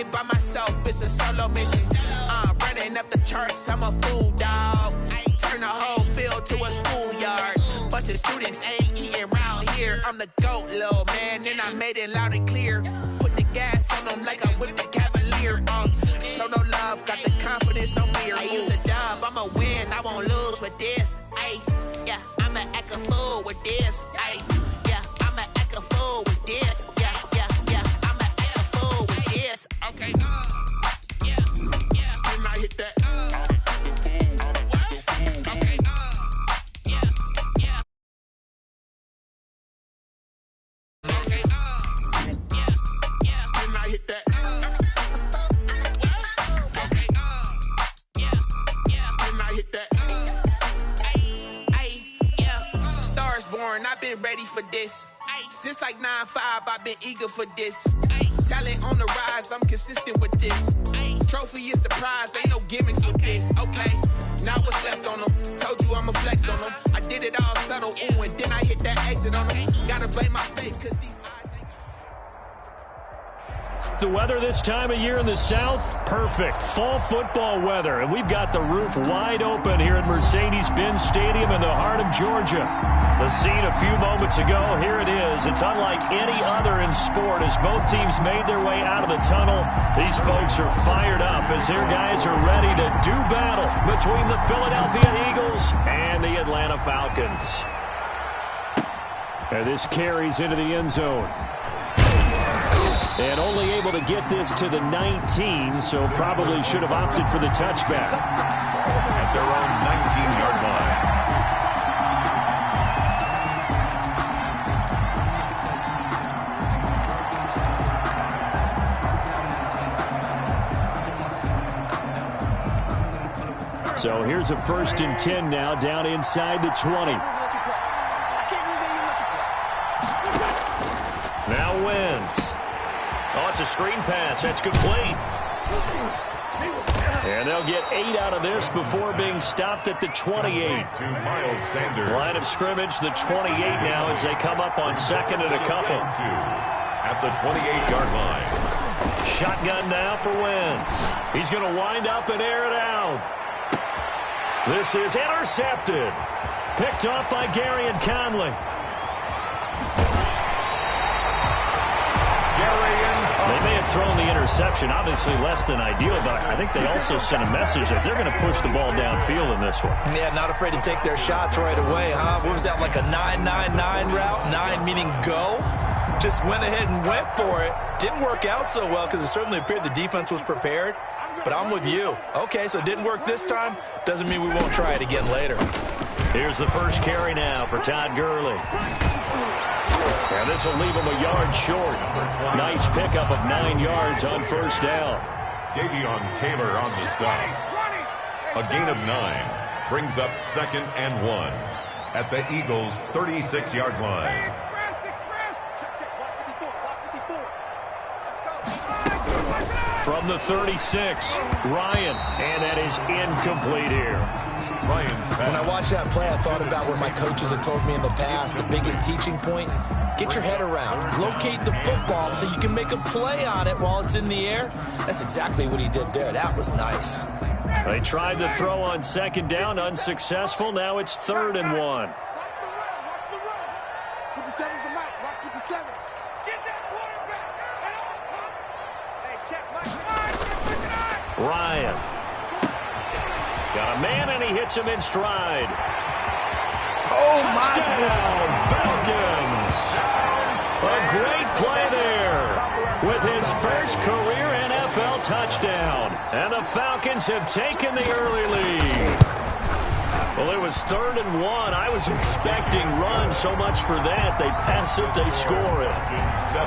it by myself, it's a solo mission. Running up the charts, I'm a fool, dog. Turn the whole field to a schoolyard. Bunch of students ain't eating round here. I'm the GOAT, little man, and I made it loud and clear. Put the gas on them like I whipped the Cavalier. Show no love, got the confidence, no fear. I use a dub, I'ma win, I won't lose with this. Yeah, I'ma act a fool with this. Yeah, I'ma act a fool with this. Yeah, I'ma act a fool with this. Okay, yeah, can I hit that? Okay, yeah. Okay, can I hit that? Okay, can I hit that? Stars born, I've been ready for this. Since like 9-5, I've been eager for this. Talent on the rise, I'm consistent with this. Trophy is the prize, ain't no gimmicks with this. Okay, now what's left on them? Told you I'ma flex on them. I did it all subtle, ooh, and then I hit that exit on them. Gotta blame my fate, cause these odds ain't... The weather this time of year in the South, perfect. Fall football weather, and we've got the roof wide open here at Mercedes-Benz Stadium in the heart of Georgia. The scene a few moments ago, here it is. It's unlike any other in sport as both teams made their way out of the tunnel. These folks are fired up as their guys are ready to do battle between the Philadelphia Eagles and the Atlanta Falcons. And this carries into the end zone. And only able to get this to the 19, so probably should have opted for the touchback. At their own 19-yard line. So here's a 1st and 10 now, down inside the 20. Now Wentz. Oh, it's a screen pass. That's complete. And they'll get 8 out of this before being stopped at the 28. To Miles Sanders. Line of scrimmage, the 28 now as they come up on 2nd and a couple. At the 28-yard line. Shotgun now for Wentz. He's going to wind up and air it out. This is intercepted. Picked off by Gary and Conley. They may have thrown the interception, obviously less than ideal, but I think they also sent a message that they're going to push the ball downfield in this one. Yeah, not afraid to take their shots right away, huh? What was that, like a 9-9-9 route? 9 meaning go? Just went ahead and went for it. Didn't work out so well because it certainly appeared the defense was prepared. But I'm with you. Okay, so it didn't work this time. Doesn't mean we won't try it again later. Here's the first carry now for Todd Gurley. And this will leave him a yard short. Nice pickup of 9 yards on 1st down. Davion Taylor on the stop. A gain of 9 brings up 2nd and 1 at the Eagles' 36-yard line. From the 36, Ryan, and that is incomplete here. When I watched that play, I thought about what my coaches had told me in the past. The biggest teaching point, get your head around. Locate the football so you can make a play on it while it's in the air. That's exactly what he did there. That was nice. They tried to throw on 2nd down, unsuccessful. Now it's 3rd and 1. Ryan. Got a man, and he hits him in stride. Touchdown, Falcons. A great play there with his first career NFL touchdown. And the Falcons have taken the early lead. Well, it was 3rd and 1. I was expecting runs, so much for that. They pass it, they score it.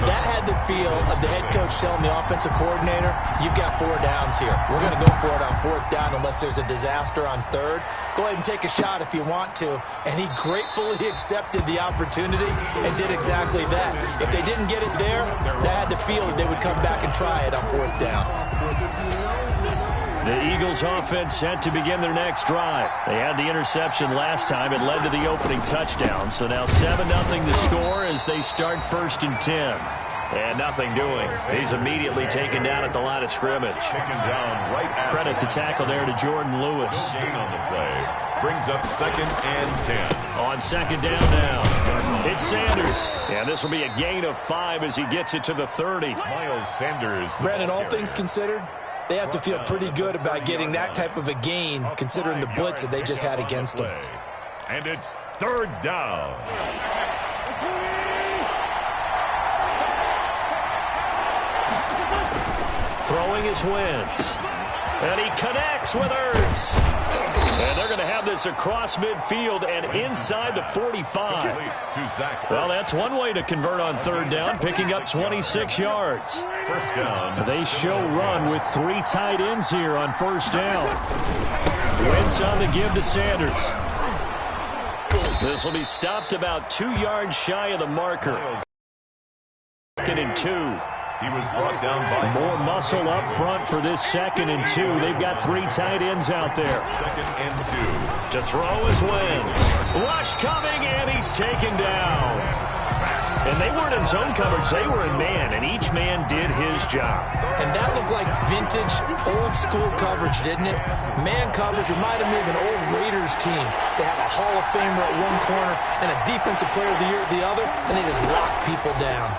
That had the feel of the head coach telling the offensive coordinator, you've got 4 downs here. We're going to go for it on 4th down unless there's a disaster on 3rd. Go ahead and take a shot if you want to. And he gratefully accepted the opportunity and did exactly that. If they didn't get it there, that had the feel that they would come back and try it on 4th down. The Eagles offense set to begin their next drive. They had the interception last time. It led to the opening touchdown. So now 7-0 to score as they start 1st and 10. And nothing doing. He's immediately taken down at the line of scrimmage. Credit the tackle there to Jordan Lewis. Gain on the play. Brings up 2nd and 10. On 2nd down now, it's Sanders. And this will be a gain of 5 as he gets it to the 30. Miles Sanders. Brandon, all things considered, they have to feel pretty good about getting that type of a gain, considering the blitz that they just had against them. And it's 3rd down. Throwing is Wentz. And he connects with Ertz. And they're going to have this across midfield and inside the 45. Well, that's one way to convert on 3rd down, picking up 26 yards. 1st down. They show run with 3 tight ends here on 1st down. Wentz on the give to Sanders. This will be stopped about 2 yards shy of the marker. 2nd and 2. He was brought down by more muscle up front for this 2nd and 2. They've got 3 tight ends out there. 2nd and 2. To throw is Wentz. Rush coming, and he's taken down. And they weren't in zone coverage. They were in man, and each man did his job. And that looked like vintage, old-school coverage, didn't it? Man coverage reminded me of an old Raiders team. They have a Hall of Famer at one corner and a Defensive Player of the Year at the other, and they just lock people down.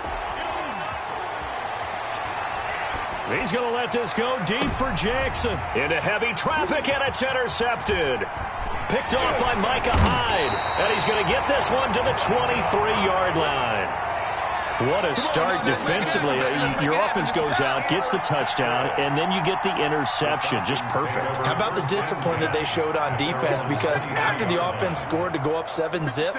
He's going to let this go deep for Jackson. Into heavy traffic, and it's intercepted. Picked off by Micah Hyde. And he's going to get this one to the 23-yard line. What a start defensively. Your offense goes out, gets the touchdown, and then you get the interception. Just perfect. How about the discipline that they showed on defense? Because after the offense scored to go up 7-zip,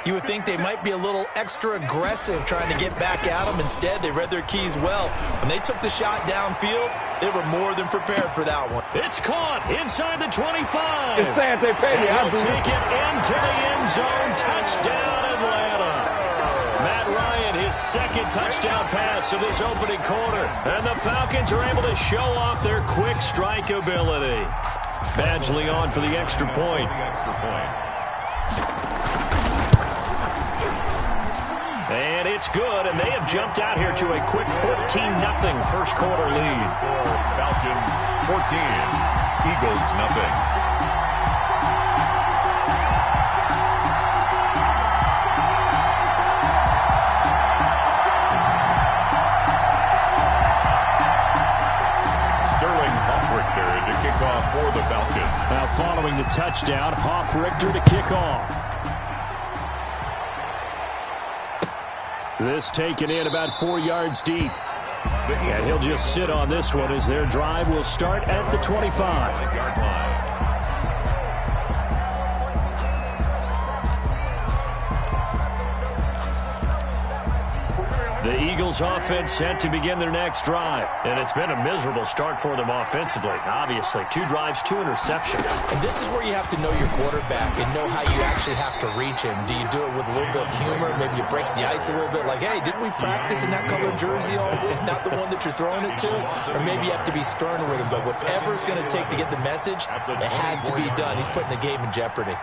you would think they might be a little extra aggressive trying to get back at them. Instead, they read their keys well. When they took the shot downfield, they were more than prepared for that one. It's caught inside the 25. It's sad they paid me. He'll take it into the end zone. Touchdown, Atlanta. Matt Ryan, his 2nd touchdown pass of this opening quarter. And the Falcons are able to show off their quick strike ability. Badgley on for the extra point. And it's good, and they have jumped out here to a quick 14-0 first quarter lead. Falcons 14, Eagles nothing. Sterling Hoff-Richter to kick off for the Falcons. Now following the touchdown, Hoff-Richter to kick off. This taken in about 4 yards deep. And he'll just sit on this one as their drive will start at the 25. The Eagles offense set to begin their next drive. And it's been a miserable start for them offensively. Obviously, 2 drives, 2 interceptions. And this is where you have to know your quarterback and know how you actually have to reach him. Do you do it with a little bit of humor? Maybe you break the ice a little bit like, hey, didn't we practice in that colored jersey all week? Not the one that you're throwing it to? Or maybe you have to be sterner with him. But whatever it's going to take to get the message, it has to be done. He's putting the game in jeopardy.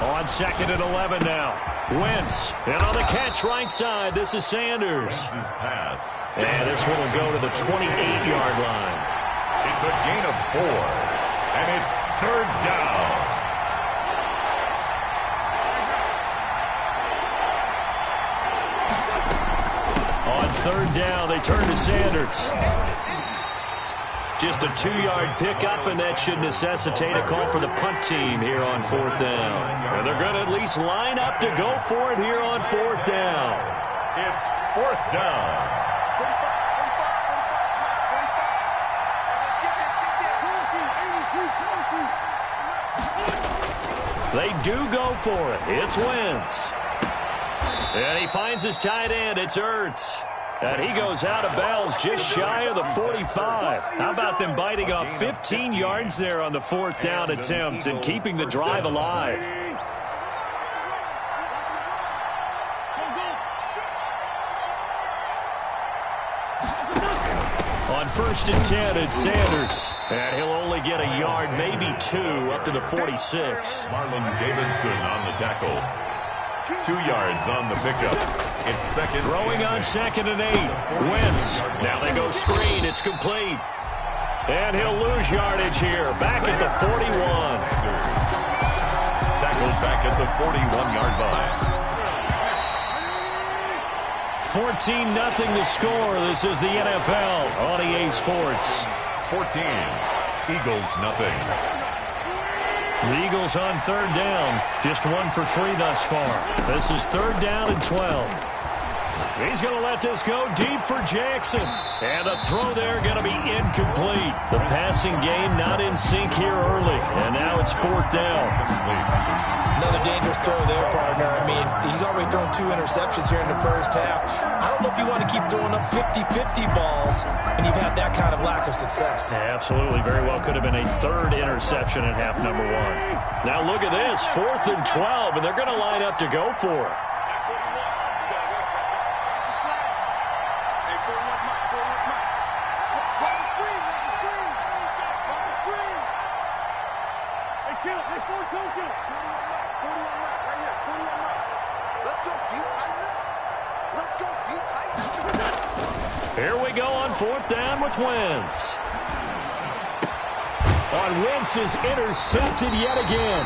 On 2nd and 11 now. Wentz. And on the catch right side, this is Sanders. Pass. And this one will go to the 28-yard line. It's a gain of 4. And it's 3rd down. On 3rd down, they turn to Sanders. Just a 2-yard pickup, and that should necessitate a call for the punt team here on 4th down. And they're going to at least line up to go for it here on 4th down. It's 4th down. They do go for it. It's Wentz. And he finds his tight end. It's Ertz. And he goes out of bounds just shy of the 45. How about them biting off 15 yards there on the 4th down attempt and keeping the drive alive? On 1st and 10, it's Sanders. And he'll only get a yard, maybe 2, up to the 46. Marlon Davidson on the tackle. 2 yards on the pickup. It's second. Throwing on 2nd and 8. Wentz. Now they go screen. It's complete. And he'll lose yardage here. Back at the 41. Tackled back at the 41-yard line. 14-0 the score. This is the NFL on EA Sports. 14. Eagles nothing. The Eagles on 3rd down. Just 1 for 3 thus far. This is 3rd down and 12. He's going to let this go deep for Jackson. And a throw there going to be incomplete. The passing game not in sync here early. And now it's 4th down. Another dangerous throw there, partner. I mean, he's already thrown 2 interceptions here in the first half. I don't know if you want to keep throwing up 50-50 balls when you've had that kind of lack of success. Yeah, absolutely. Very well could have been a 3rd interception in half number 1. Now look at this. 4th and 12, and they're going to line up to go for it. Here we go on 4th down with Wentz. On Wentz is intercepted yet again.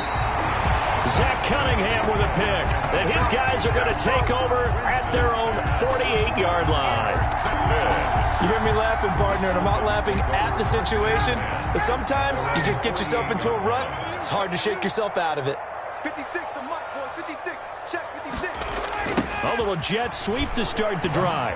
Zach Cunningham with a pick. And his guys are going to take over at their own 48-yard line. You hear me laughing, partner, and I'm not laughing at the situation. But sometimes you just get yourself into a rut. It's hard to shake yourself out of it. 56 to Mike, boys. 56. Check 56. A little jet sweep to start the drive.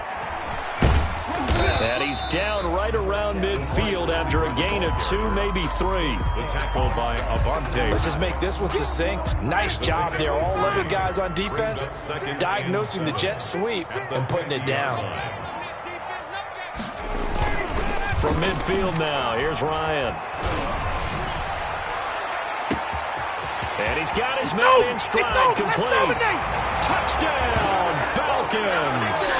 And he's down right around midfield after a gain of 2, maybe 3. The tackle by Avante. Let's just make this one succinct. Nice job there. All 11 guys on defense diagnosing the jet sweep and putting it down. From midfield now, here's Ryan. And he's got his man in stride, complete. Touchdown, Falcons.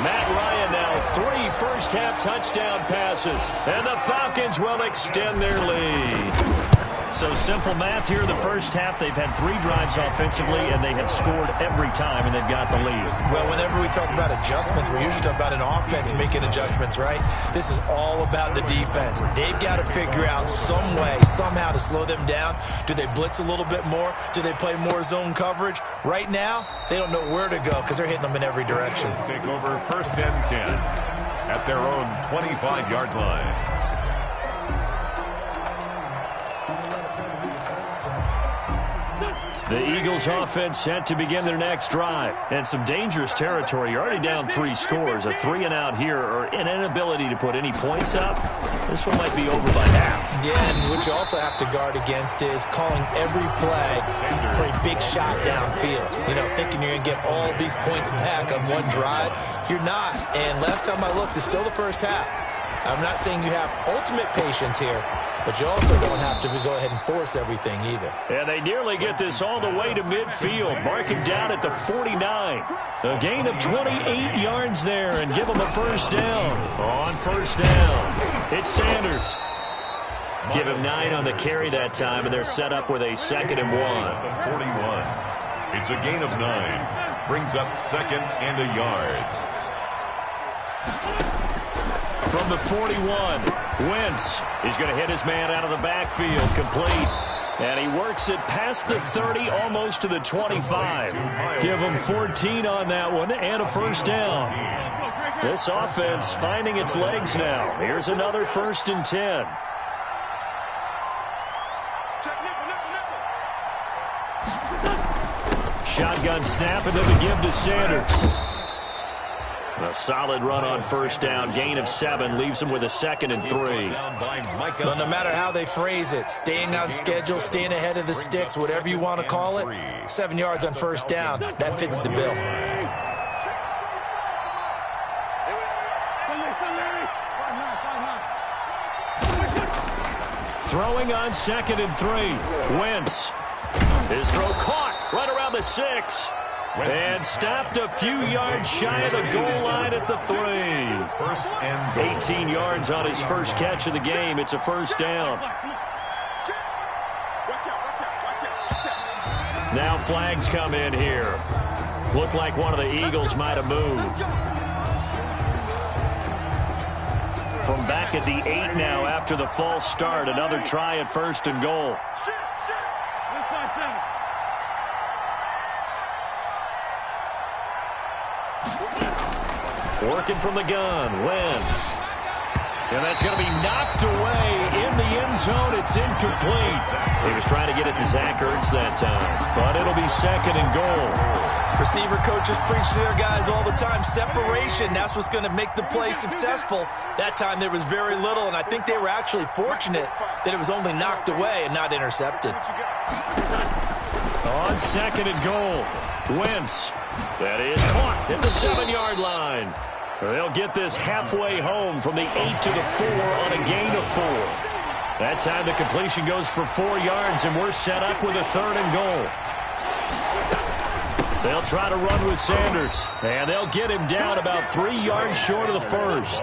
Matt Ryan now 3 first-half touchdown passes. And the Falcons will extend their lead. So simple math here in the first half. They've had 3 drives offensively, and they have scored every time, and they've got the lead. Well, whenever we talk about adjustments, we usually talk about an offense making adjustments, right? This is all about the defense. They've got to figure out some way, somehow to slow them down. Do they blitz a little bit more? Do they play more zone coverage? Right now, they don't know where to go because they're hitting them in every direction. Take over 1st and 10 at their own 25-yard line. The Eagles offense set to begin their next drive. And some dangerous territory. You're already down 3 scores. A 3-and-out here, or an inability to put any points up. This one might be over by half. Yeah, and what you also have to guard against is calling every play for a big shot downfield. You know, thinking you're going to get all these points back on one drive. You're not. And last time I looked, it's still the first half. I'm not saying you have ultimate patience here, but you also don't have to go ahead and force everything either. And they nearly get this all the way to midfield. Mark him down at the 49. A gain of 28 yards there and give them a first down. On first down, it's Sanders. Give him 9 on the carry that time, and they're set up with a 2nd and 1. 41. It's a gain of 9. Brings up 2nd and a yard. From the 41, Wentz is going to hit his man out of the backfield, complete. And he works it past the 30, almost to the 25. Give him 14 on that one and a first down. This offense finding its legs now. Here's another 1st and 10. Shotgun snap, and then the give to Sanders. A solid run on first down. Gain of 7 leaves them with a 2nd and 3. Well, no matter how they phrase it, staying on schedule, staying ahead of the sticks, whatever you want to call it, 7 yards on first down, that fits the bill. Throwing on 2nd and 3. Wentz. His throw caught right around the 6. And stopped a few yards shy of the goal line at the 3. 1st and goal. 18 yards on his first catch of the game. It's a first down. Now flags come in here. Looked like one of the Eagles might have moved. From back at the 8 now after the false start. Another try at 1st and goal. Working from the gun, Wentz. And that's going to be knocked away in the end zone. It's incomplete. He was trying to get it to Zach Ertz that time, but it'll be 2nd and goal. Receiver coaches preach to their guys all the time. Separation, that's what's going to make the play successful. That time there was very little, and I think they were actually fortunate that it was only knocked away and not intercepted. On 2nd and goal, Wentz. That is caught at the 7-yard line. They'll get this halfway home from the 8 to the 4 on a gain of 4. That time the completion goes for 4 yards, and we're set up with a 3rd and goal. They'll try to run with Sanders, and they'll get him down about 3 yards short of the 1st.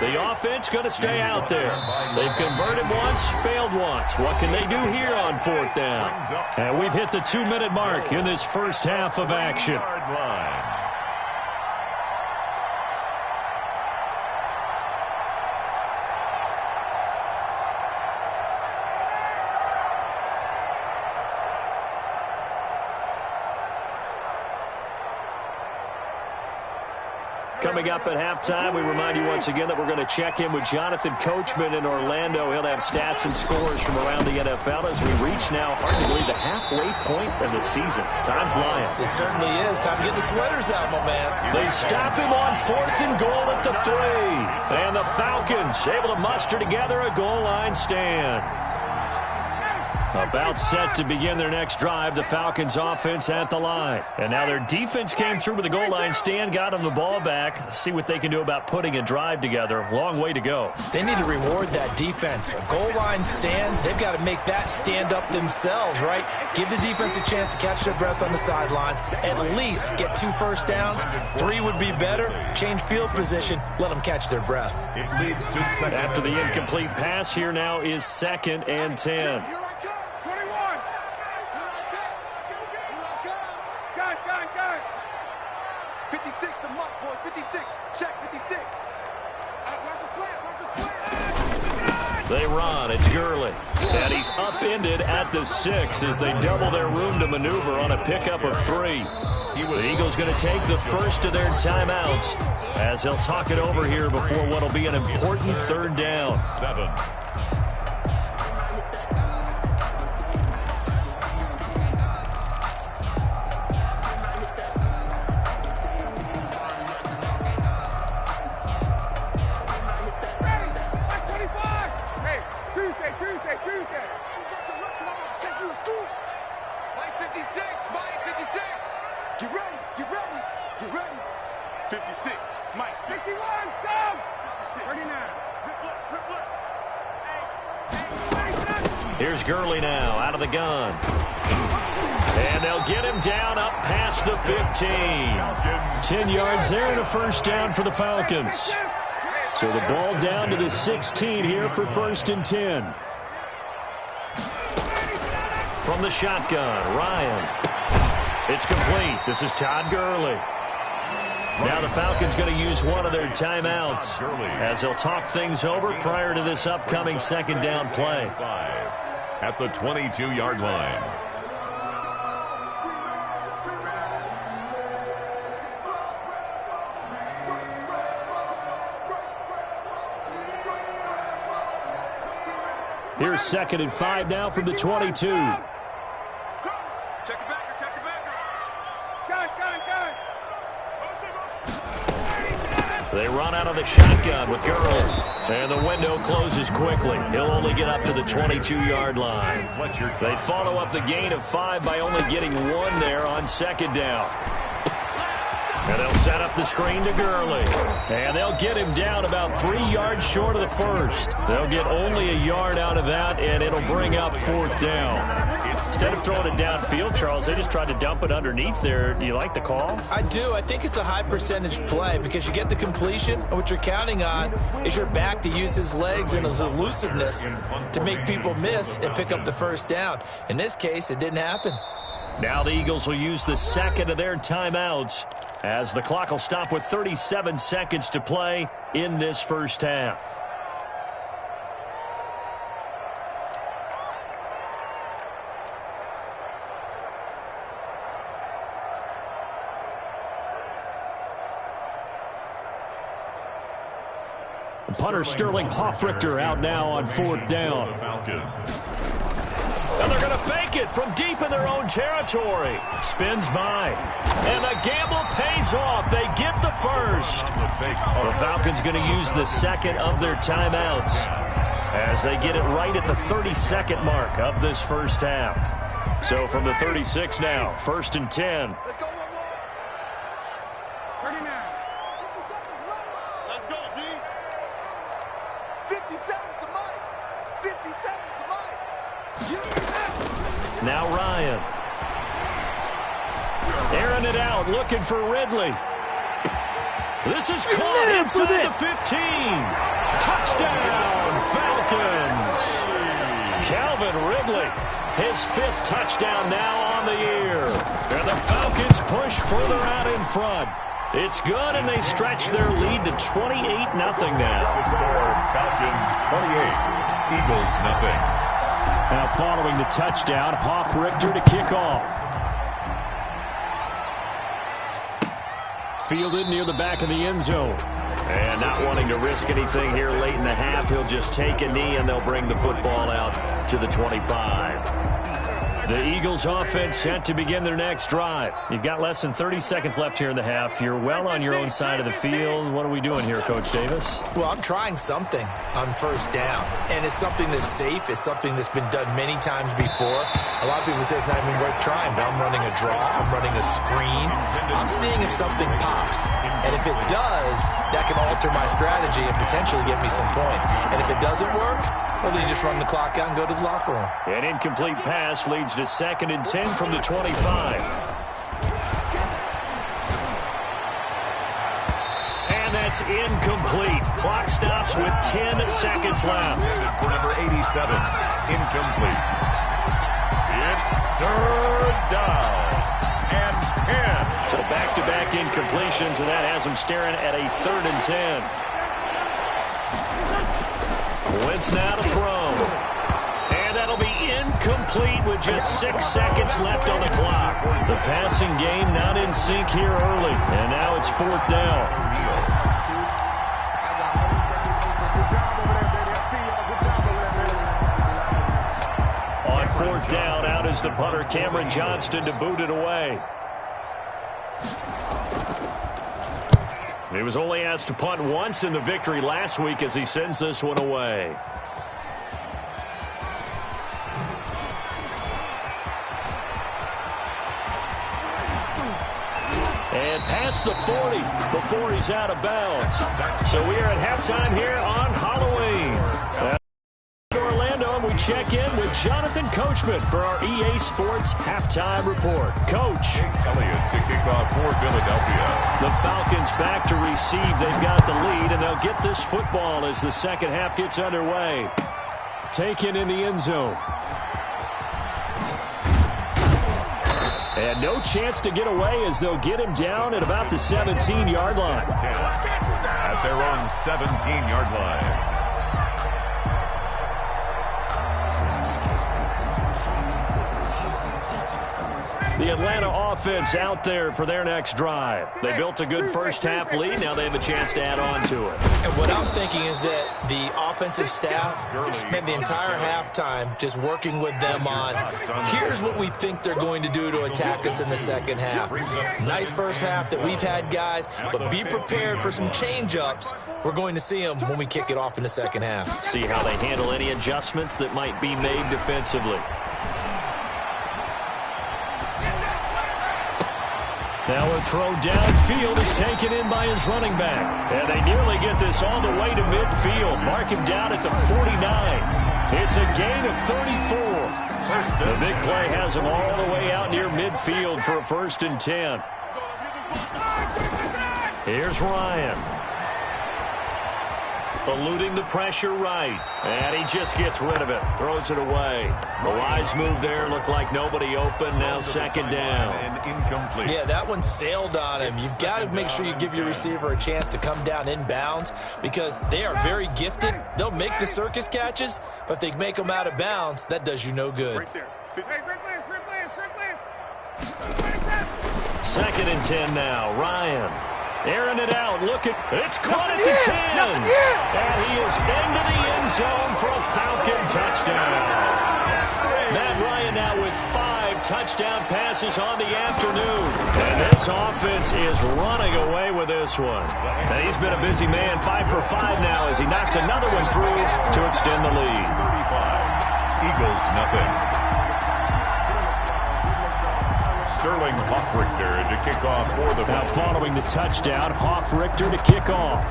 The offense going to stay out there. They've converted once, failed once. What can they do here on 4th down? And we've hit the 2-minute mark in this first half of action. Coming up at halftime, we remind you once again that we're going to check in with Jonathan Coachman in Orlando. He'll have stats and scores from around the NFL as we reach now, hard to believe, the halfway point of the season. Time flying. It certainly is. Time to get the sweaters out, my man. They stop him on 4th and goal at the 3. And the Falcons able to muster together a goal line stand. About set to begin their next drive, the Falcons offense at the line. And now their defense came through with the goal line stand, got them the ball back. Let's see what they can do about putting a drive together. Long way to go. They need to reward that defense. A goal line stand, they've got to make that stand up themselves, right? Give the defense a chance to catch their breath on the sidelines. At least get 2 first downs. 3 would be better. Change field position. Let them catch their breath. It leads to 2nd. After the incomplete pass, here now is 2nd and 10. 56, the muck, boys. 56. Check 56. Watch the slant. Watch the slant. They run. It's Gurley. And he's upended at the 6 as they double their room to maneuver on a pickup of 3. The Eagles going to take the first of their timeouts as they'll talk it over here before what will be an important 3rd down. 7. Tuesday. Mike 56. Mike 56. Get ready. 56. Mike. 51. Tom. 56. 39. Rip. Here's Gurley now out of the gun. And they'll get him down up past the 15. 10 yards there and a first down for the Falcons. So the ball down to the 16 here for 1st and 10. From the shotgun, Ryan. It's complete. This is Todd Gurley. Now the Falcons going to use one of their timeouts as they'll talk things over prior to this upcoming 2nd down play. At the 22-yard line. Here's 2nd and 5 now from the 22. Check the backer. They run out of the shotgun with Gurley. And the window closes quickly. He'll only get up to the 22-yard line. They follow up the gain of 5 by only getting 1 there on 2nd down. And they'll set up the screen to Gurley. And they'll get him down about 3 yards short of the 1st. They'll get only a yard out of that, and it'll bring up 4th down. Instead of throwing it downfield, Charles, they just tried to dump it underneath there. Do you like the call? I do. I think it's a high percentage play because you get the completion, and what you're counting on is your back to use his legs and his elusiveness to make people miss and pick up the first down. In this case, it didn't happen. Now the Eagles will use the second of their timeouts as the clock will stop with 37 seconds to play in this first half. Punter Sterling Hoffrichter out now on fourth down. And they're going to fake it from deep in their own territory. Spins by. And the gamble pays off. They get the first. The Falcons going to use the second of their timeouts as they get it right at the 32nd mark of this first half. So from the 36 now, 1st and 10. Let's go one more. 39. 50 seconds right. Let's go, D. 50 seconds to Mike. 50 seconds to Mike. Now Ryan. Airing it out, looking for Ridley. This is caught inside the 15. Touchdown, Falcons. Calvin Ridley, his 5th touchdown now on the year. And the Falcons push further out in front. It's good, and they stretch their lead to 28-0 now. The score, Falcons 28, Eagles nothing. Now following the touchdown, Hoffrichter to kick off. Fielded near the back of the end zone. And not wanting to risk anything here late in the half, he'll just take a knee and they'll bring the football out to the 25. The Eagles offense set to begin their next drive. You've got less than 30 seconds left here in the half. You're well on your own side of the field. What are we doing here, Coach Davis? Well, I'm trying something on first down, and it's something that's safe. It's something that's been done many times before. A lot of people say it's not even worth trying, but I'm running a draw. I'm running a screen. I'm seeing if something pops, and if it does, that can alter my strategy and potentially get me some points. And if it doesn't work, well, then you just run the clock out and go to the locker room. An incomplete pass leads to 2nd and 10 from the 25. And that's incomplete. Clock stops with 10 seconds left. For number 87, incomplete. It's 3rd down and 10. So back-to-back incompletions, and that has them staring at a 3rd and 10. Wentz now to throw. And that'll be incomplete with just 6 seconds left on the clock. The passing game not in sync here early. And now it's 4th down. On 4th down, out is the punter, Cameron Johnston, to boot it away. He was only asked to punt once in the victory last week as he sends this one away. And past the 40 before he's out of bounds. So we are at halftime here on Halloween. Orlando, and we check in with Jonathan Coachman for our EA Sports Halftime Report. Coach. Elliott to kick off for Philadelphia. The Falcons back to receive. They've got the lead, and they'll get this football as the second half gets underway. Taken in the end zone. And no chance to get away as they'll get him down at about the 17-yard line. At their own 17-yard line. The Atlanta offense out there for their next drive. They built a good first half lead. Now they have a chance to add on to it. And what I'm thinking is that the offensive staff spent the entire halftime just working with them on, here's what we think they're going to do to attack us in the second half. Nice first half that we've had, guys, but be prepared for some change-ups. We're going to see them when we kick it off in the second half. See how they handle any adjustments that might be made defensively. Now a throw downfield is taken in by his running back. And they nearly get this all the way to midfield. Mark him down at the 49. It's a gain of 34. The big play has him all the way out near midfield for a 1st and 10. Here's Ryan. Eluding the pressure right. And he just gets rid of it. Throws it away. The wise move there. Looked like nobody open. Now second down. Yeah, that one sailed on him. You've got to make sure you give your receiver a chance to come down inbounds because they are very gifted. They'll make the circus catches, but if they make them out of bounds, that does you no good. Right there. Second and 10 now. Ryan. Airing it out. Look at it's caught at the 10. And he is into the end zone for a Falcon touchdown. Matt Ryan now with 5 touchdown passes on the afternoon. And this offense is running away with this one. And he's been a busy man. 5 for 5 now as he knocks another one through to extend the lead. 35. Eagles nothing. Sterling Hoffrichter to kick off for the Now following the touchdown, Hoffrichter to kick off.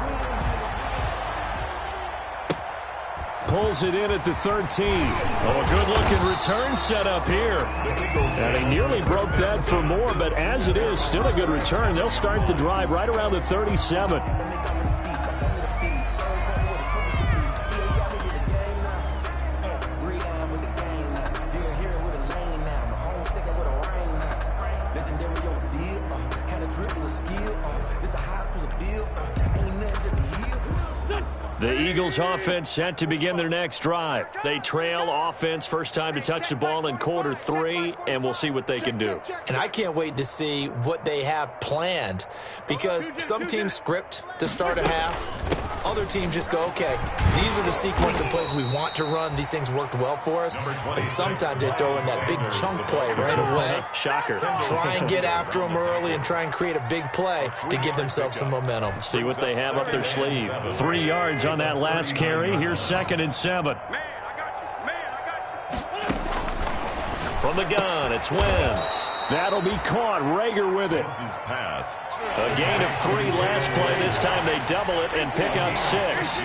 Pulls it in at the 13. Oh, a good-looking return set up here. And he nearly broke that for more, but as it is, still a good return. They'll start the drive right around the 37. The Eagles offense set to begin their next drive. They trail offense first time to touch the ball in quarter 3, and we'll see what they can do. And I can't wait to see what they have planned because some teams script to start a half. Other teams just go, okay, these are the sequence of plays we want to run. These things worked well for us. And sometimes they throw in that big chunk play right away. Shocker. Try and get after them early and try and create a big play to give themselves some momentum. See what they have up their sleeve. 3 yards on that last carry. Here's second and 7. From the gun, it's Wentz. That'll be caught. Rager with it. Pass. A gain of 3 last play. This time they double it and pick up 6.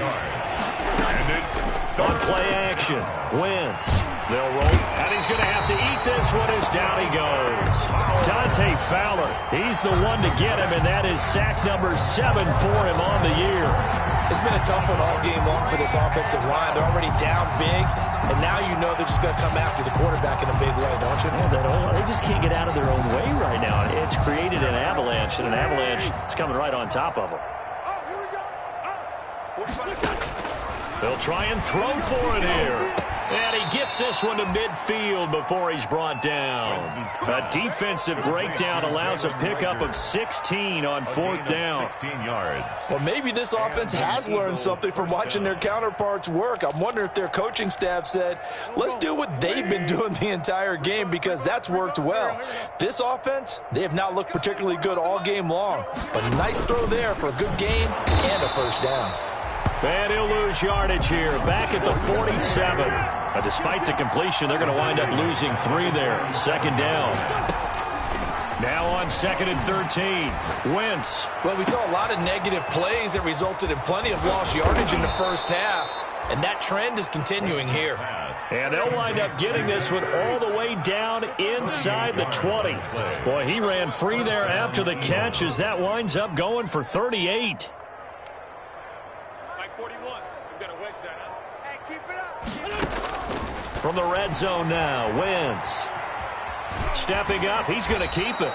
On play action, Wentz. They'll roll, and he's going to have to eat this one as down he goes. Dante Fowler, he's the one to get him, and that is sack number 7 for him on the year. It's been a tough one all game long for this offensive line. They're already down big, and now you know they're just going to come after the quarterback in a big way, don't you? Yeah, they just can't get out of their own way right now. It's created an avalanche, and an avalanche is coming right on top of them. Oh, here we go. They'll try and throw for it here. And he gets this one to midfield before he's brought down. A defensive breakdown allows a pickup of 16 on 4th down. 16 yards. Well, maybe this offense has learned something from watching their counterparts work. I'm wondering if their coaching staff said, let's do what they've been doing the entire game because that's worked well. This offense, they have not looked particularly good all game long. But a nice throw there for a good game and a first down. And he'll lose yardage here, back at the 47. But despite the completion, they're going to wind up losing 3 there. Second down. Now on second and 13. Wentz. Well, we saw a lot of negative plays that resulted in plenty of lost yardage in the first half. And that trend is continuing here. And they'll wind up getting this one all the way down inside the 20. Boy, he ran free there after the catch as that winds up going for 38. From the red zone now, Wentz. Stepping up, he's going to keep it.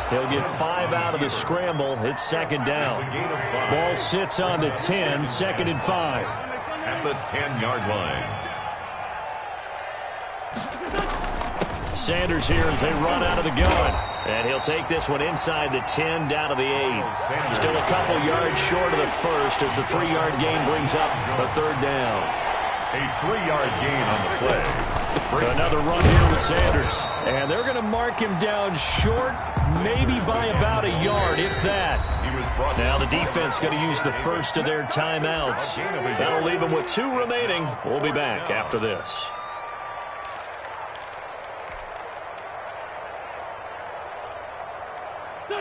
He'll get 5 out of the scramble. It's second down. Ball sits on the 10, second and 5. At the 10-yard line. Sanders here as they run out of the gun. And he'll take this one inside the 10, down to the 8. Still a couple yards short of the first as the 3-yard gain brings up a third down. A 3-yard gain on the play. Another run here with Sanders. And they're going to mark him down short, maybe by about a yard, if that. Now the defense going to use the first of their timeouts. That'll leave them with 2 remaining. We'll be back after this.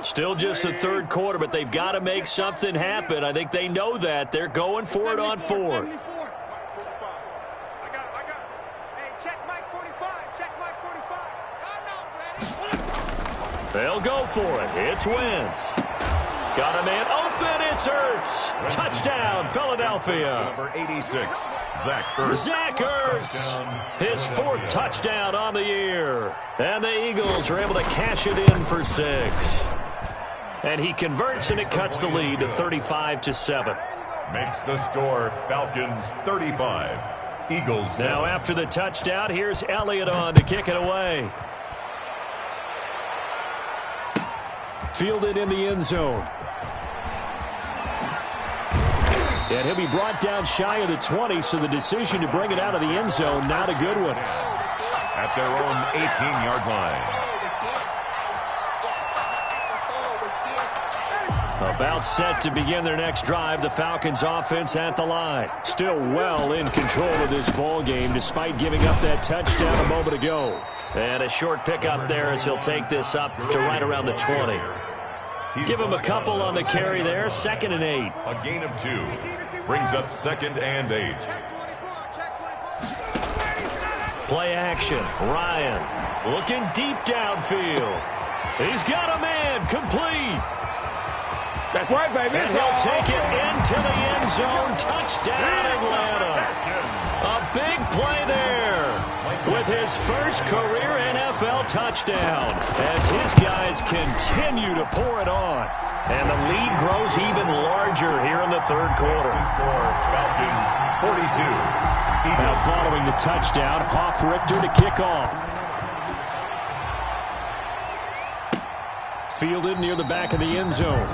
Still just the third quarter, but they've got to make something happen. I think they know that. They're going for it on 4th. They'll go for it. It's Wentz. Got a man open. and it's Ertz. Touchdown, Philadelphia. Number 86, Zach Ertz. Zach Ertz, his fourth touchdown on the year. And the Eagles are able to cash it in for 6. And he converts, and it cuts the lead to 35-7. Makes the score Falcons 35, Eagles 7. Now after the touchdown, here's Elliott on to kick it away. Fielded in the end zone. And he'll be brought down shy of the 20, so the decision to bring it out of the end zone, not a good one. At their own 18-yard line. About set to begin their next drive, the Falcons offense at the line. Still well in control of this ball game despite giving up that touchdown a moment ago. And a short pickup there as he'll take this up to right around the 20. Give him a couple on the carry there, 2nd and 8. A gain of 2 brings up 2nd and 8. Play action, Ryan looking deep downfield. He's got a man, complete. That's right, baby. And he'll take it into the end zone. Touchdown, Atlanta. A big play there with his first career NFL touchdown as his guys continue to pour it on. And the lead grows even larger here in the third quarter. Falcons 42. Now following the touchdown, Hoff-Richter to kick off. Fielded near the back of the end zone.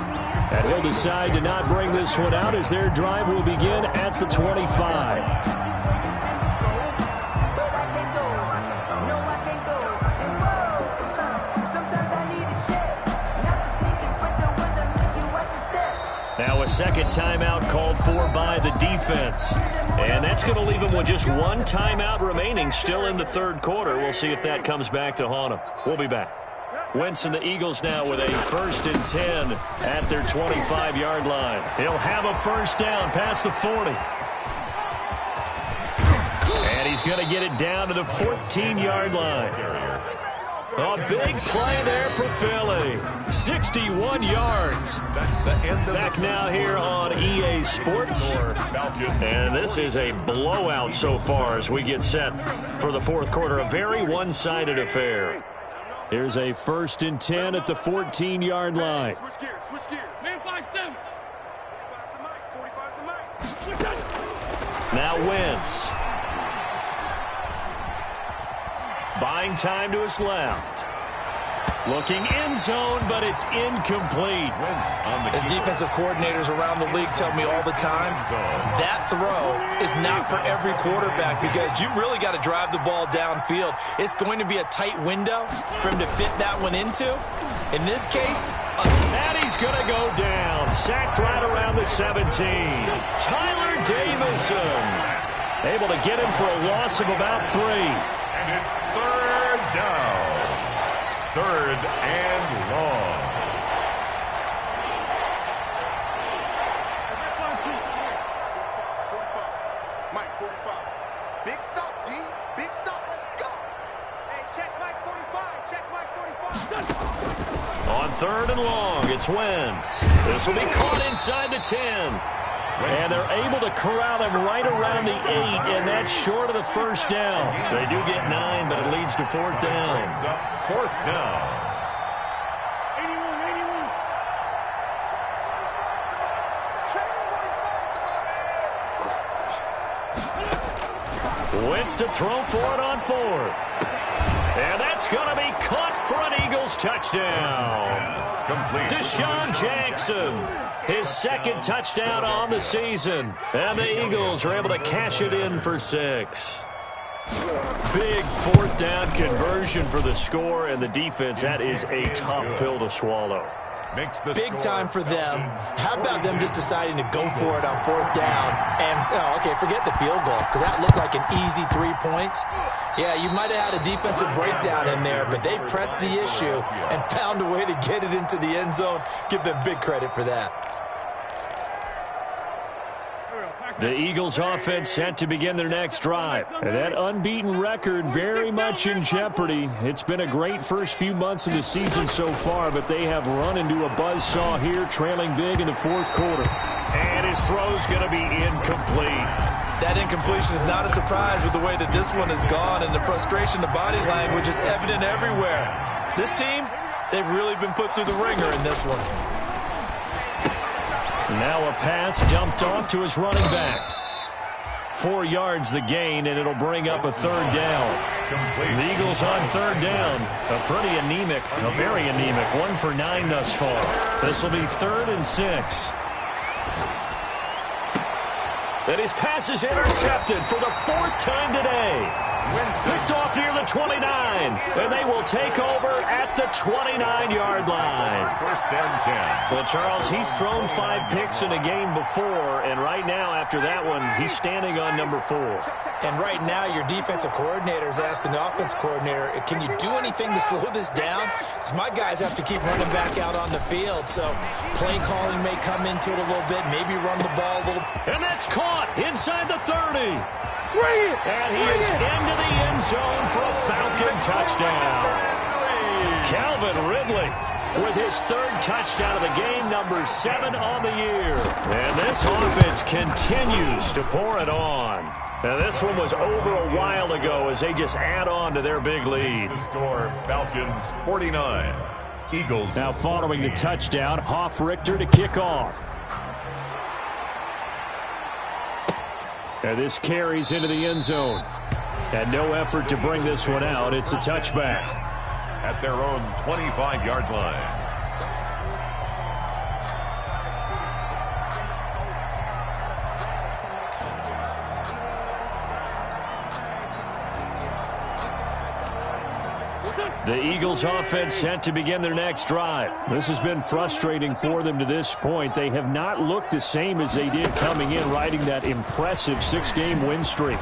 And he'll decide to not bring this one out as their drive will begin at the 25. Now a second timeout called for by the defense. And that's going to leave them with just one timeout remaining still in the third quarter. We'll see if that comes back to haunt them. We'll be back. Wentz and the Eagles now with a 1st and 10 at their 25-yard line. He'll have a first down past the 40. And he's going to get it down to the 14-yard line. A big play there for Philly. 61 yards. That's the end of Back now here on EA Sports. And this is a blowout so far as we get set for the fourth quarter. A very one-sided affair. Here's a 1st and 10 at the 14-yard line. Switch gears, switch gears. Man, 5-7. 45's the mic. Now Wentz. Buying time to his left. Looking end zone, but it's incomplete. As defensive coordinators around the league tell me all the time, that throw is not for every quarterback because you've really got to drive the ball downfield. It's going to be a tight window for him to fit that one into. In this case, and he's going to go down. Sacked right around the 17. Tyler Davison able to get him for a loss of about 3. And it's 3rd down. 3rd and long. Mike, 45. Big stop, D. Big stop. Let's go. Hey, check Mike 45. Check Mike 45. On 3rd and long, it's Wentz. This will be caught inside the 10. And they're able to corral him right around the 8, and that's short of the first down. They do get 9, but it leads to 4th down. 4th down. 81. Wentz to throw for it on 4th. And that's going to be caught for an Eagles touchdown. Deshaun Jackson, his 2nd touchdown on the season. And the Eagles are able to cash it in for 6. Big 4th down conversion for the score, and the defense, that is a tough pill to swallow. Big time for them. How about them just deciding to go for it on 4th down? And, forget the field goal, because that looked like an easy 3 points. Yeah, you might have had a defensive breakdown in there, but they pressed the issue and found a way to get it into the end zone. Give them big credit for that. The Eagles offense set to begin their next drive. And that unbeaten record very much in jeopardy. It's been a great first few months of the season so far, but they have run into a buzzsaw here, trailing big in the fourth quarter. And his throw's going to be incomplete. That incompletion is not a surprise with the way that this one has gone, and the frustration, the body language is evident everywhere. This team, they've really been put through the ringer in this one. Now a pass dumped off to his running back. 4 yards the gain, and it'll bring up a third down. The Eagles on third down. A pretty anemic, a very anemic, 1 for 9 thus far. This will be 3rd and 6. And his pass is intercepted for the 4th time today. Picked off near the 29, and they will take over at the 29-yard line. 1st and 10. Well, Charles, he's thrown 5 picks in a game before, and right now, after that one, he's standing on number 4. And right now, your defensive coordinator is asking the offense coordinator, can you do anything to slow this down? Because my guys have to keep running back out on the field, so play calling may come into it a little bit, maybe run the ball a little. And that's caught inside the 30. And he is into the end zone for a Falcon touchdown. Calvin Ridley with his 3rd touchdown of the game, number 7 on the year. And this offense continues to pour it on. Now, this one was over a while ago as they just add on to their big lead. The score, Falcons 49, Eagles. Now following the touchdown, Hoff-Richter to kick off. And this carries into the end zone. And no effort to bring this one out. It's a touchback. At their own 25-yard line. The Eagles offense set to begin their next drive. This has been frustrating for them to this point. They have not looked the same as they did coming in, riding that impressive 6-game win streak.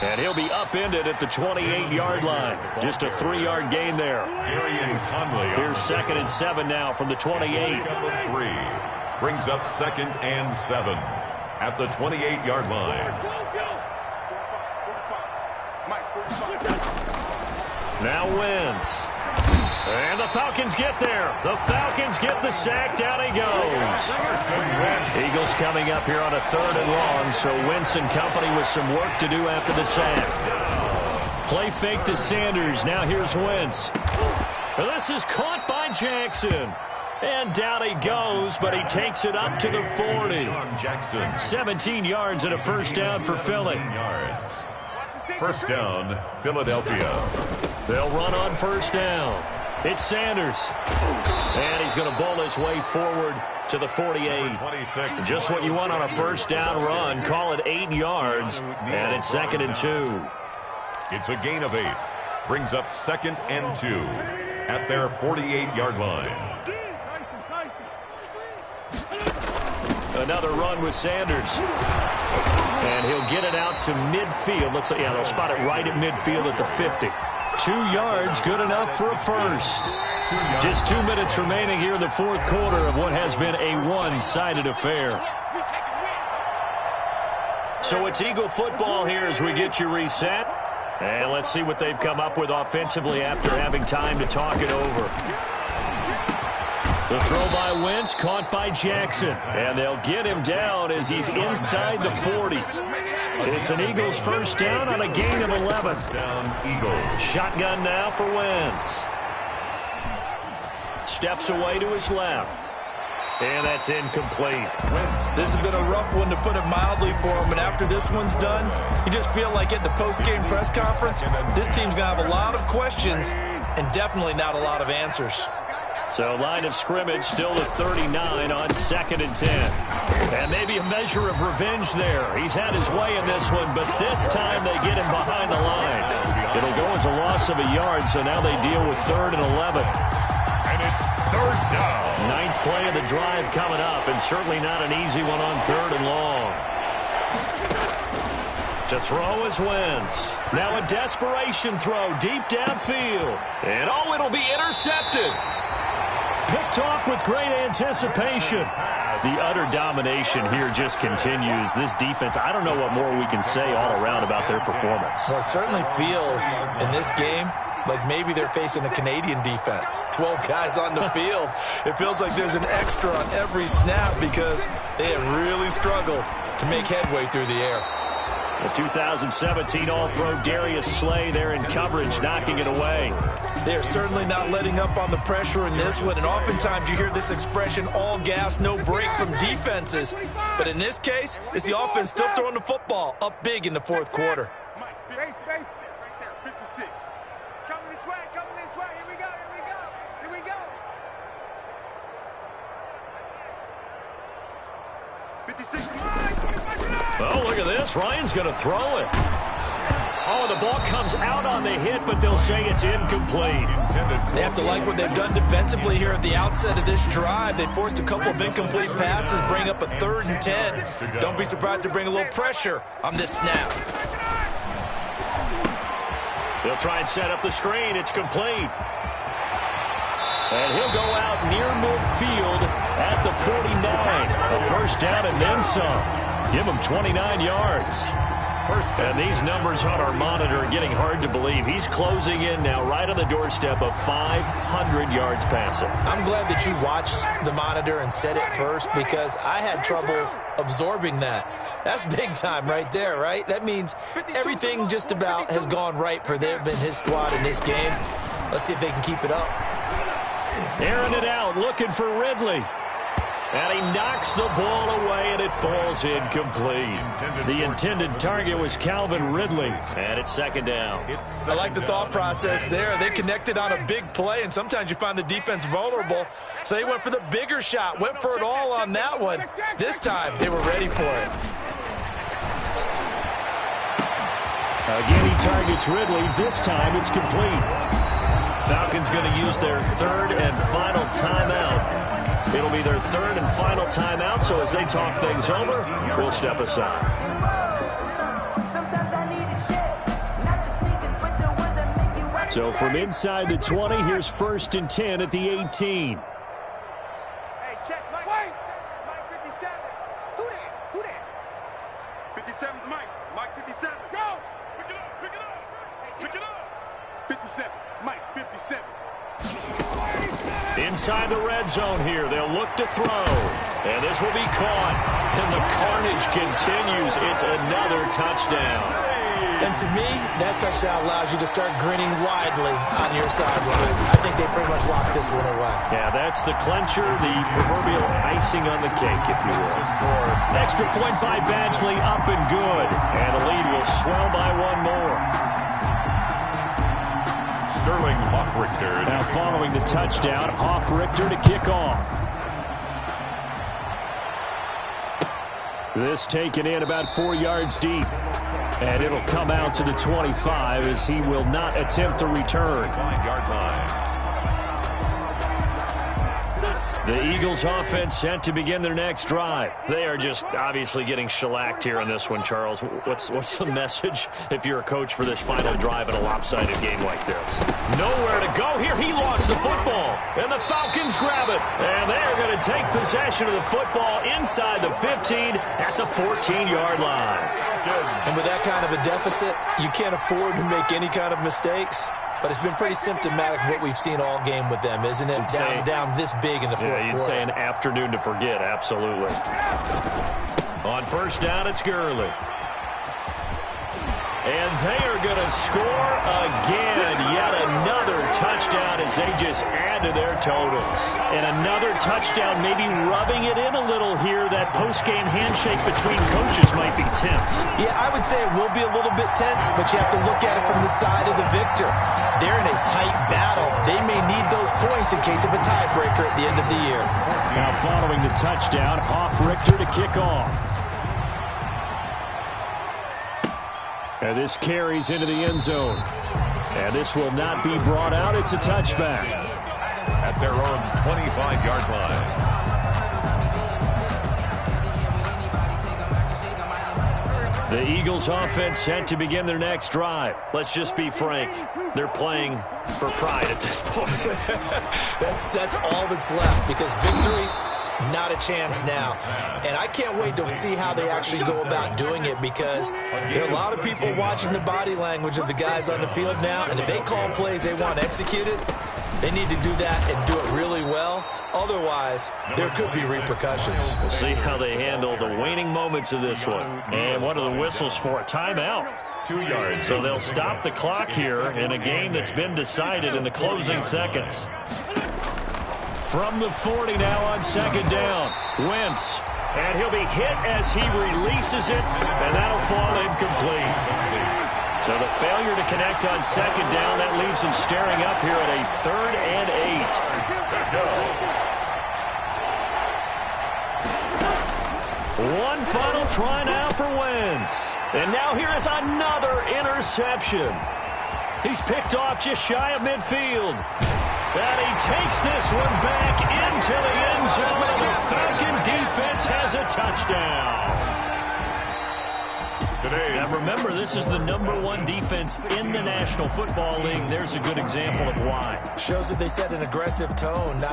And he'll be upended at the 28-yard line. Just a 3-yard gain there. Here's 2nd and 7 now from the 28. 3 brings up 2nd and 7 at the 28-yard line. Now Wentz. And the Falcons get there. The Falcons get the sack. Down he goes. Eagles coming up here on a 3rd and long, so Wentz and company with some work to do after the sack. Play fake to Sanders. Now here's Wentz. This is caught by Jackson. And down he goes, but he takes it up to the 40. 17 yards and a first down for Philly. First down, Philadelphia. They'll run on first down. It's Sanders. And he's going to bowl his way forward to the 48. Just what you want on a first down run. Call it 8 yards. And it's 2nd and 2. It's a gain of 8. Brings up 2nd and 2 at their 48-yard line. Another run with Sanders. And he'll get it out to midfield. Let's say, they'll spot it right at midfield at the 50. 2 yards, good enough for a first. Just 2 minutes remaining here in the fourth quarter of what has been a one-sided affair. So it's Eagle football here as we get you reset. And let's see what they've come up with offensively after having time to talk it over. The throw by Wentz, caught by Jackson. And they'll get him down as he's inside the 40. It's an Eagles first down on a gain of 11. Down Eagles. Shotgun now for Wentz. Steps away to his left. And that's incomplete. This has been a rough one, to put it mildly, for him. And after this one's done, you just feel like at the post-game press conference, this team's going to have a lot of questions and definitely not a lot of answers. So line of scrimmage still at 39 on 2nd and 10. And maybe a measure of revenge there. He's had his way in this one, but this time they get him behind the line. It'll go as a loss of a yard, so now they deal with 3rd and 11. And it's 3rd down. 9th play of the drive coming up, and certainly not an easy one on 3rd and long. To throw is Wentz. Now a desperation throw deep downfield. And it'll be intercepted. Picked off with great anticipation. The utter domination here just continues. This defense, I don't know what more we can say all around about their performance. Well, it certainly feels in this game like maybe they're facing a Canadian defense. 12 guys on the field. It feels like there's an extra on every snap because they have really struggled to make headway through the air. The 2017 All-Pro Darius Slay there in coverage, knocking it away. They're certainly not letting up on the pressure in this one, and oftentimes you hear this expression, all gas, no break from defenses. But in this case, it's the offense still throwing the football up big in the fourth quarter. Mike, base, right there, 56. It's coming this way, Here we go, here we go. 56. Oh, look at this. Ryan's going to throw it. Oh, the ball comes out on the hit, but they'll say it's incomplete. They have to like what they've done defensively here at the outset of this drive. They forced a couple of incomplete passes, bring up a 3rd and 10. Don't be surprised to bring a little pressure on this snap. They'll try and set up the screen. It's complete. And he'll go out near midfield at the 49. A first down and then some. Give him 29 yards. And these numbers on our monitor are getting hard to believe. He's closing in now right on the doorstep of 500 yards passing. I'm glad that you watched the monitor and said it first because I had trouble absorbing that. That's big time right there, right? That means everything just about has gone right for them and his squad in this game. Let's see if they can keep it up. Airing it out, looking for Ridley. And he knocks the ball away, and it falls incomplete. The intended target was Calvin Ridley, and it's second down. I like the thought process there. They connected on a big play, and sometimes you find the defense vulnerable. So they went for the bigger shot, went for it all on that one. This time, they were ready for it. Again, he targets Ridley. This time, it's complete. Falcons going to use their 3rd and final timeout. It'll be their 3rd and final timeout, so as they talk things over, we'll step aside. So from inside the 20, here's 1st and 10 at the 18. Hey, check, Mike. Mike 57. Who that? 57's Mike. Mike 57. Go! Pick it up. 57. Mike 57. Inside the red zone here, they'll look to throw. And this will be caught. And the carnage continues. It's another touchdown. And to me, that touchdown allows you to start grinning widely on your sideline. I think they pretty much locked this one away. Yeah, that's the clincher, the proverbial icing on the cake, if you will. Extra point by Badgley, up and good. And the lead will swell by one more. Sterling Hoffrichter. Now following the touchdown, Hoffrichter to kick off. This taken in about 4 yards deep. And it'll come out to the 25 as he will not attempt to return. 5-yard line. The Eagles offense set to begin their next drive. They are just obviously getting shellacked here in this one, Charles. What's the message if you're a coach for this final drive in a lopsided game like this? Nowhere to go here. He lost the football, and the Falcons grab it. And they are going to take possession of the football inside the 15 at the 14-yard line. And with that kind of a deficit, you can't afford to make any kind of mistakes. But it's been pretty symptomatic of what we've seen all game with them, isn't it? Down this big in the fourth quarter. You'd say an afternoon to forget, absolutely. On first down, it's Gurley. And they are going to score again. Yet another touchdown as they just add to their totals. And another touchdown, maybe rubbing it in a little here. That post-game handshake between coaches might be tense. Yeah, I would say it will be a little bit tense, but you have to look at it from the side of the victor. They're in a tight battle. They may need those points in case of a tiebreaker at the end of the year. Now following the touchdown, Hoffrichter to kick off. And this carries into the end zone. And this will not be brought out. It's a touchback. At their own 25-yard line. The Eagles offense set to begin their next drive. Let's just be frank. They're playing for pride at this point. That's all that's left because victory Not a chance now. And I can't wait to see how they actually go about doing it, because there are a lot of people watching the body language of the guys on the field now, and if they call plays they want executed, they need to do that and do it really well. Otherwise, there could be repercussions. We'll see how they handle the waning moments of this one. And what are the whistles for? A timeout. 2 yards. So they'll stop the clock here in a game that's been decided in the closing seconds. From the 40 now on second down. Wentz. And he'll be hit as he releases it, and that'll fall incomplete. So the failure to connect on second down, that leaves him staring up here at a 3rd and 8. One final try now for Wentz. And now here is another interception. He's picked off just shy of midfield. And he takes this one back into the end zone, and the Falcon defense has a touchdown. Now remember, this is the #1 defense in the National Football League. There's a good example of why. Shows that they set an aggressive tone, not